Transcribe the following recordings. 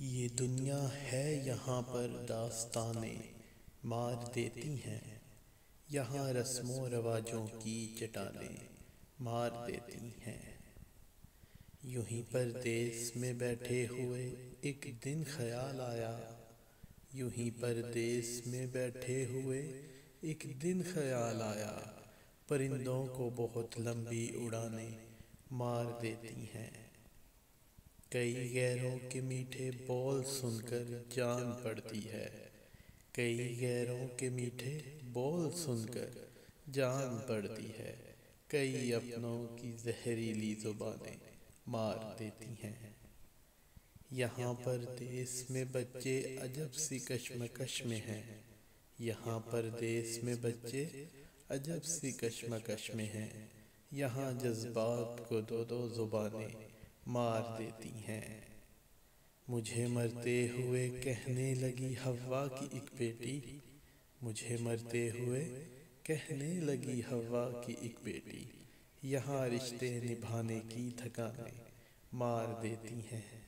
یہ دنیا ہے یہاں پر داستانیں مار دیتی ہیں، یہاں رسم و رواجوں کی چٹانیں مار دیتی ہیں۔ یوں ہی پردیس میں بیٹھے ہوئے ایک دن خیال آیا، یوں ہی پردیس میں بیٹھے ہوئے ایک دن خیال آیا، پرندوں کو بہت لمبی اڑانیں مار دیتی ہیں۔ کئی غیروں کے میٹھے بول سن کر جان پڑتی ہے، کئی غیروں کے میٹھے بول سن کر جان پڑتی ہے، کئی اپنوں کی زہریلی زبانیں مار دیتی ہیں۔ یہاں پردیس میں بچے عجب سی کشمکش میں ہیں، یہاں پردیس میں بچے عجب سی کشمکش میں ہیں، یہاں جذبات کو دو دو زبانیں مار دیتی ہیں۔ مجھے مرتے ہوئے کہنے لگی حوا کی ایک بیٹی، مجھے مرتے ہوئے کہنے لگی حوا کی ایک بیٹی، یہاں رشتے نبھانے کی تھکانیں مار دیتی ہیں۔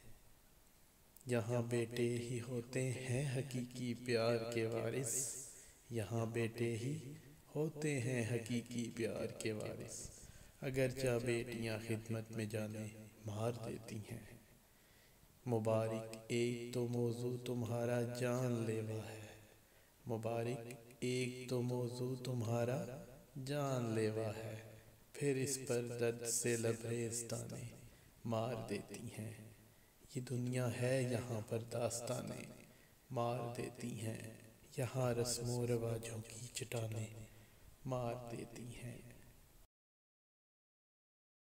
یہاں بیٹے ہی ہوتے ہیں حقیقی پیار کے وارث، یہاں بیٹے ہی ہوتے ہیں حقیقی پیار کے وارث، اگرچہ بیٹیاں خدمت میں جانیں مار دیتی ہیں۔ مبارک ایک تو موضوع تمہارا جان لیوا ہے، مبارک ایک تو موضوع تمہارا جان لیوا ہے، پھر اس پر درد سے لبریز تانے مار دیتی ہیں۔ یہ دنیا ہے یہاں پر داستانیں مار دیتی ہیں، یہاں رسم و رواجوں کی چٹانیں مار دیتی ہیں۔